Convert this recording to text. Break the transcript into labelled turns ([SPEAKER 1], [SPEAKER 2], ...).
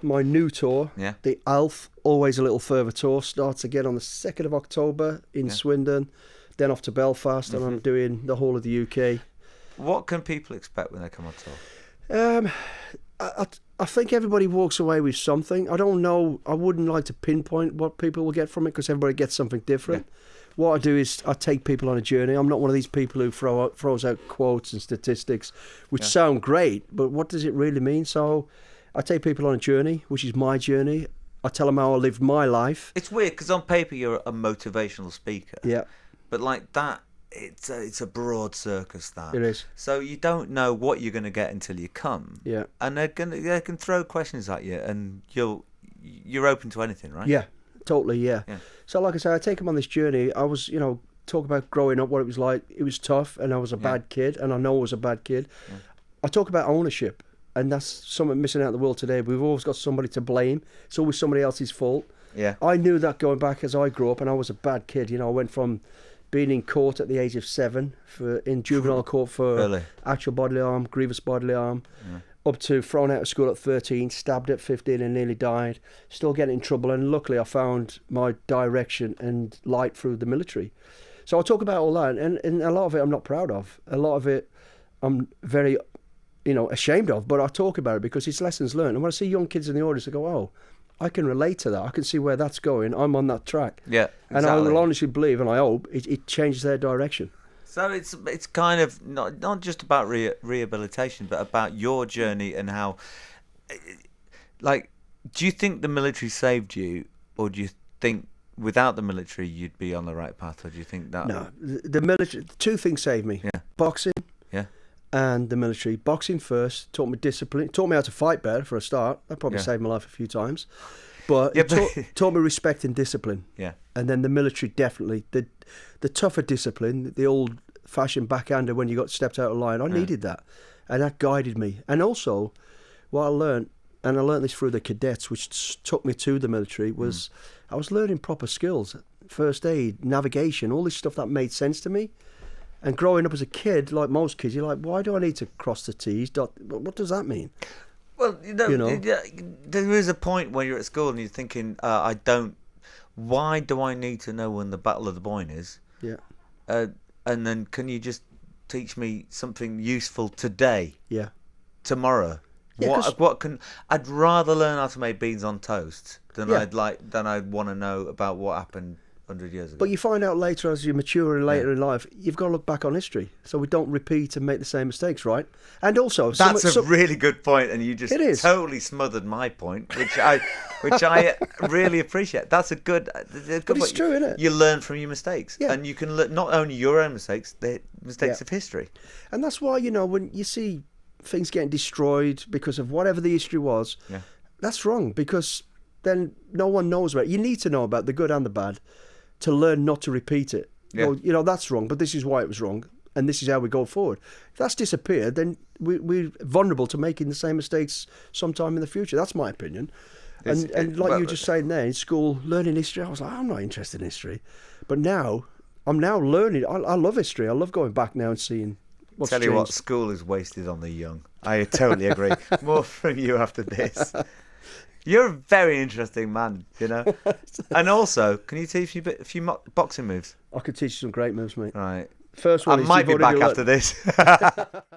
[SPEAKER 1] my new tour,
[SPEAKER 2] Yeah.
[SPEAKER 1] the ALF, Always a Little Further tour, starts again on the 2nd of October in Swindon, then off to Belfast, and I'm doing the whole of the UK.
[SPEAKER 2] What can people expect when they come on tour?
[SPEAKER 1] I think everybody walks away with something. I don't know. I wouldn't like to pinpoint what people will get from it because everybody gets something different.
[SPEAKER 2] Yeah.
[SPEAKER 1] What I do is I take people on a journey. I'm not one of these people who throws out quotes and statistics, which sound great, but what does it really mean? So I take people on a journey, which is my journey. I tell them how I lived my life.
[SPEAKER 2] It's weird because on paper you're a motivational speaker.
[SPEAKER 1] Yeah.
[SPEAKER 2] But like that, it's a broad circus, that.
[SPEAKER 1] It is.
[SPEAKER 2] So you don't know what you're going to get until you come.
[SPEAKER 1] Yeah.
[SPEAKER 2] And they can throw questions at you, and you're open to anything, right?
[SPEAKER 1] Yeah, totally, yeah. So like I say, I take them on this journey. I was, talk about growing up, what it was like. It was tough, and I was a bad kid, and I know I was a bad kid. Yeah. I talk about ownership, and that's something missing out in the world today. We've always got somebody to blame. It's always somebody else's fault.
[SPEAKER 2] Yeah.
[SPEAKER 1] I knew that going back as I grew up, and I was a bad kid. I went from being in court at the age of 7 in juvenile court for actual bodily harm, grievous bodily harm, up to thrown out of school at 13, stabbed at 15 and nearly died, still getting in trouble, and luckily I found my direction and light through the military. So I talk about all that, and a lot of it I'm not proud of. A lot of it I'm very, ashamed of, but I talk about it because it's lessons learned. And when I see young kids in the audience, I go, oh, I can relate to that. I can see where that's going. I'm on that track.
[SPEAKER 2] Yeah, exactly.
[SPEAKER 1] And I will honestly believe, and I hope, it changes their direction.
[SPEAKER 2] So it's kind of not just about rehabilitation, but about your journey and how, do you think the military saved you, or do you think without the military you'd be on the right path, or do you think that?
[SPEAKER 1] No, the military. Two things saved me: boxing, and the military. Boxing first taught me discipline, taught me how to fight better for a start. That probably saved my life a few times, but it taught me respect and discipline.
[SPEAKER 2] Yeah,
[SPEAKER 1] and then the military definitely the tougher discipline, the old fashioned backhander when you got stepped out of line. I needed that, and that guided me. And also, what I learned, and I learned this through the cadets, which took me to the military, was I was learning proper skills, first aid, navigation, all this stuff that made sense to me. And growing up as a kid, like most kids, you're like, why do I need to cross the T's? What does that mean?
[SPEAKER 2] Well, there is a point when you're at school and you're thinking, why do I need to know when the Battle of the Boyne is?
[SPEAKER 1] Yeah.
[SPEAKER 2] And then can you just teach me something useful today?
[SPEAKER 1] Yeah.
[SPEAKER 2] Tomorrow? Yeah, I'd rather learn how to make beans on toast than I'd want to know about what happened 100 years ago.
[SPEAKER 1] But you find out later, as you mature and later in life, you've got to look back on history, so we don't repeat and make the same mistakes, right? And also,
[SPEAKER 2] that's a really good point, and you just totally smothered my point, which I really appreciate. That's a good.
[SPEAKER 1] But it's true, isn't it?
[SPEAKER 2] You learn from your mistakes, and you can learn not only your own mistakes, the mistakes of history.
[SPEAKER 1] And that's why when you see things getting destroyed because of whatever the history was, that's wrong, because then no one knows about it. You need to know about the good and the bad to learn not to repeat it. Yeah. Well, that's wrong, but this is why it was wrong, and this is how we go forward. If that's disappeared, then we're vulnerable to making the same mistakes sometime in the future. That's my opinion. And like you were just saying there, in school, learning history, I was like, I'm not interested in history. But now, I'm now learning. I love history. I love going back now and seeing what's changed.
[SPEAKER 2] Tell you what, school is wasted on the young. I totally agree. More from you after this. You're a very interesting man, And also, can you teach me a few boxing moves?
[SPEAKER 1] I could teach you some great moves, mate.
[SPEAKER 2] Right.
[SPEAKER 1] First one.
[SPEAKER 2] I might be back after this.